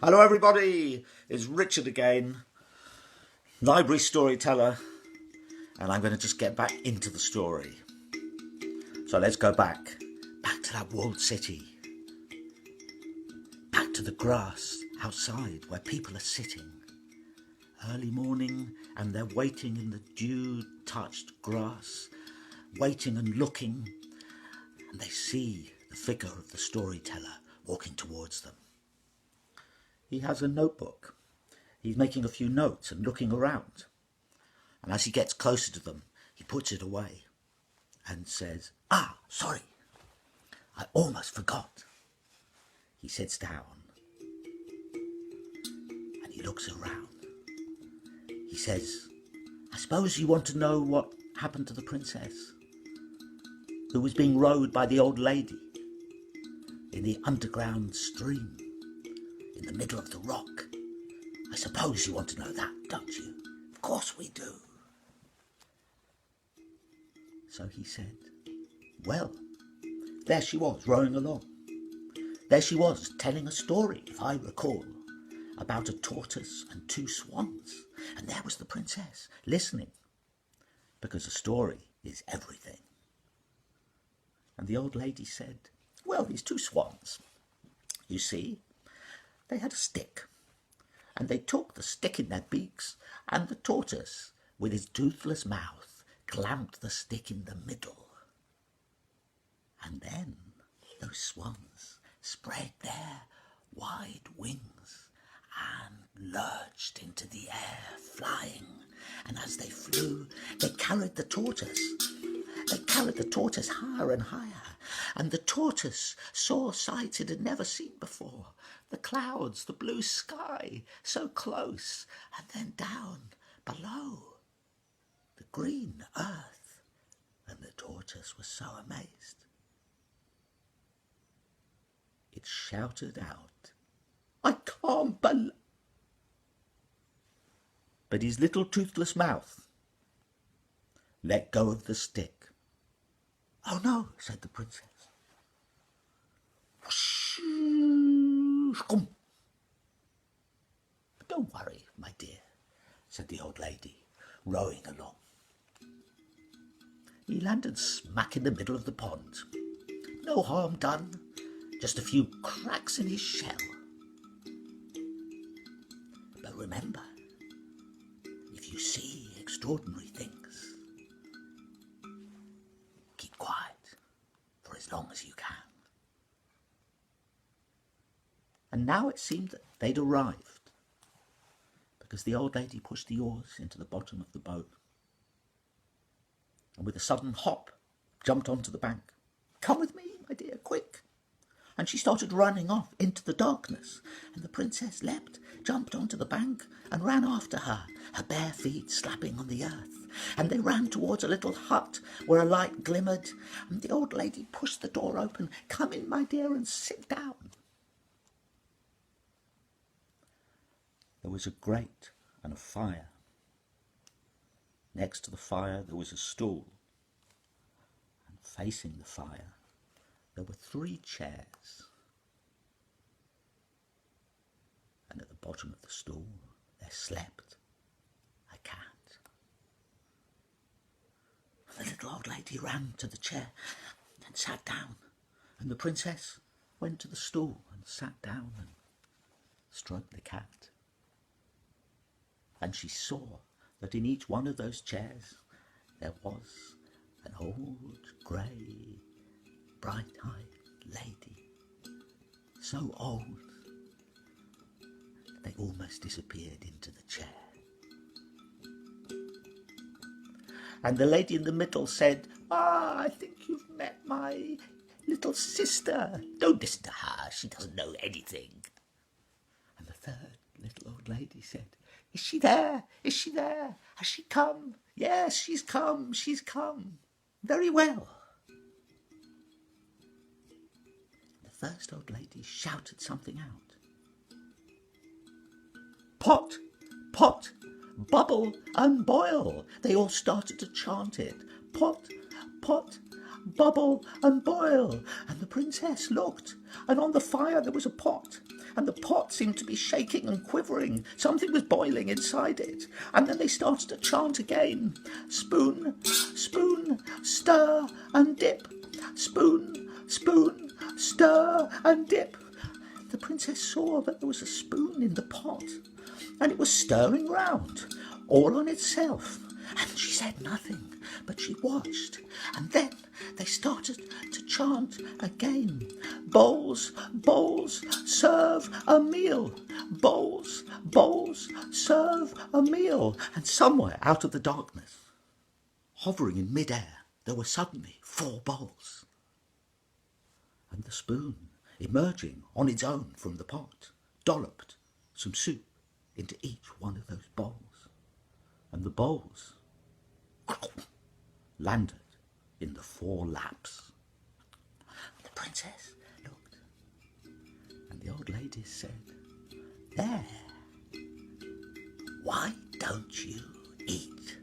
Hello everybody, it's Richard again, library storyteller, and I'm going to just get back into the story. So let's go back to that walled city, back to the grass outside where people are sitting. Early morning, and they're waiting in the dew-touched grass, waiting and looking, and they see the figure of the storyteller walking towards them. He has a notebook. He's making a few notes and looking around. And as he gets closer to them, he puts it away and says, sorry, I almost forgot. He sits down and he looks around. He says, I suppose you want to know what happened to the princess who was being rowed by the old lady in the underground stream in the middle of the rock. I suppose you want to know that, don't you? Of course we do. So he said, well, there she was rowing along. There she was telling a story, if I recall, about a tortoise and two swans. And there was the princess listening, because a story is everything. And the old lady said, well, these two swans, you see, they had a stick, and they took the stick in their beaks, and the tortoise, with his toothless mouth, clamped the stick in the middle. And then those swans spread their wide wings and lurched into the air, flying. And as they flew, they carried the tortoise. They carried the tortoise higher and higher, and the tortoise saw sights it had never seen before. The clouds, the blue sky, so close, and then down below, the green earth. And the tortoise was so amazed. It shouted out, I can't believe... But his little toothless mouth let go of the stick. Oh no, said the princess. Don't worry, my dear, said the old lady, rowing along. He landed smack in the middle of the pond. No harm done, just a few cracks in his shell. But remember, if you see extraordinary things, keep quiet for as long as you can. And now it seemed that they'd arrived, because the old lady pushed the oars into the bottom of the boat, and with a sudden hop jumped onto the bank. Come with me, my dear, quick. And she started running off into the darkness, and the princess leapt, jumped onto the bank, and ran after her, her bare feet slapping on the earth. And they ran towards a little hut where a light glimmered, and the old lady pushed the door open. Come in, my dear, and sit down. There was a grate and a fire. Next to the fire there was a stool, and facing the fire there were 3 chairs. And at the bottom of the stool there slept a cat. The little old lady ran to the chair and sat down, and the princess went to the stool and sat down and stroked the cat. And she saw that in each one of those chairs there was an old, grey, bright-eyed lady, so old they almost disappeared into the chair. And the lady in the middle said, I think you've met my little sister. Don't listen to her, she doesn't know anything. And the third little old lady said, Is she there? Is she there? Has she come? Yes, she's come, she's come. Very well. The first old lady shouted something out. Pot, pot, bubble and boil. They all started to chant it. Pot, pot, bubble and boil. And the princess looked, and on the fire there was a pot, and the pot seemed to be shaking and quivering. Something was boiling inside it. And then they started to chant again. Spoon, spoon, stir and dip. Spoon, spoon, stir and dip. The princess saw that there was a spoon in the pot, and it was stirring round, all on itself. And she said nothing, but she watched. And then they started to chant again. Bowls, bowls, serve a meal. Bowls, bowls, serve a meal. And somewhere out of the darkness, hovering in mid-air, there were suddenly 4 bowls. And the spoon, emerging on its own from the pot, dolloped some soup into each one of those bowls. And the bowls landed in the 4 laps. The princess looked, and the old lady said, "There, why don't you eat?"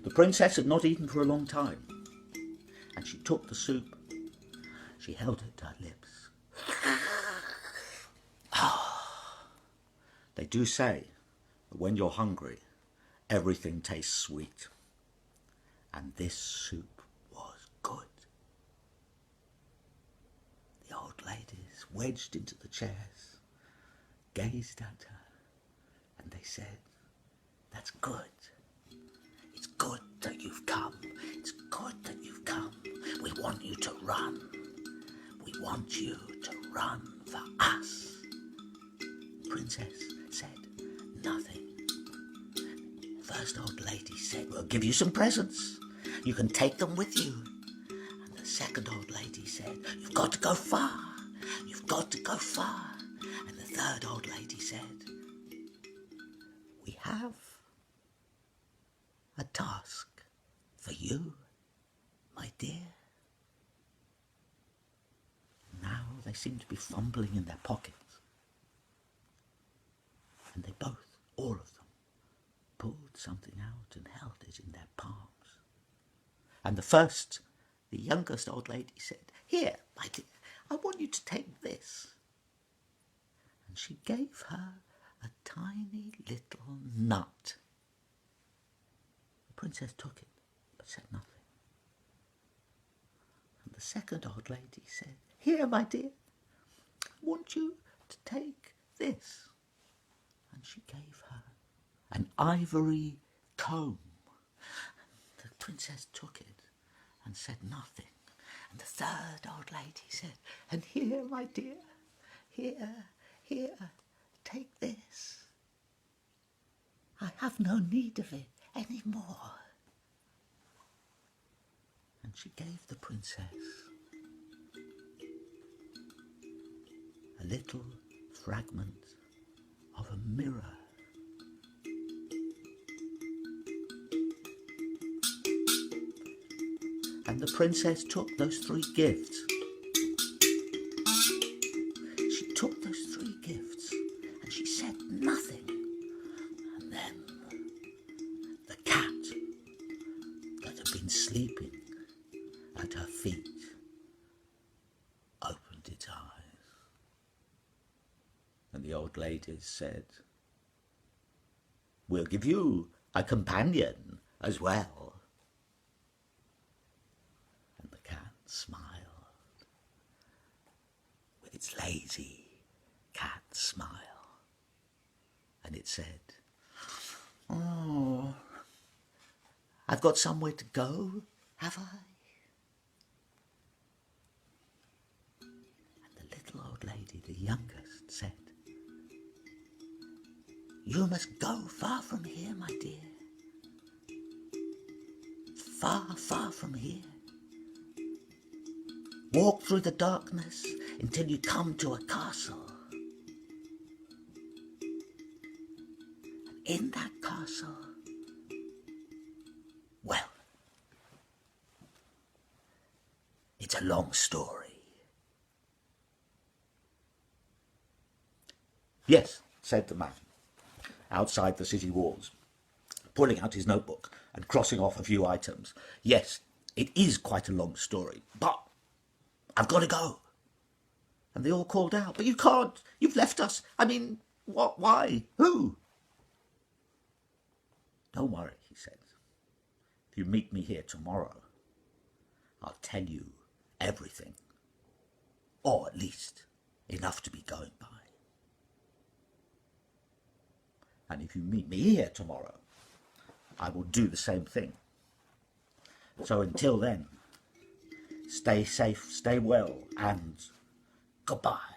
The princess had not eaten for a long time, and she took the soup. She held it to her lips. They do say that when you're hungry, everything tastes sweet. And this soup was good. The old ladies, wedged into the chairs, gazed at her, and they said, "That's good. It's good that you've come. It's good that you've come. We want you to run. We want you to run for us." The princess said nothing. The first old lady said, "We'll give you some presents. You can take them with you." And the second old lady said, "You've got to go far. You've got to go far." And the third old lady said, "We have a task for you, my dear." Now they seemed to be fumbling in their pockets. And they both, all of them, pulled something out and held it in their palms. And the youngest old lady said, "Here, my dear, I want you to take this." And she gave her a tiny little nut. The princess took it, but said nothing. And the second old lady said, "Here, my dear, I want you to take this." And she gave her an ivory comb. And the princess took it and said nothing. And the third old lady said, "And here, my dear, here, take this. I have no need of it any more." And she gave the princess a little fragment of a mirror. And the princess took those 3 gifts. She took those 3 gifts and she said nothing. And then the cat that had been sleeping at her feet opened its eyes. And the old ladies said, "We'll give you a companion as well." And the cat smiled with its lazy cat smile. And it said, "Oh, I've got somewhere to go, have I?" And the little old lady, the youngest, said, "You must go far from here, my dear. Far, far from here. Walk through the darkness until you come to a castle. And in that castle, well, it's a long story." "Yes," said the man, outside the city walls, pulling out his notebook and crossing off a few items. "Yes, it is quite a long story, but I've got to go. And they all called out, "But you can't! You've left us! I mean, what? Why? Who?" "Don't worry," he said. "If you meet me here tomorrow, I'll tell you everything. Or at least enough to be going by. And if you meet me here tomorrow, I will do the same thing. So until then, stay safe, stay well, and goodbye."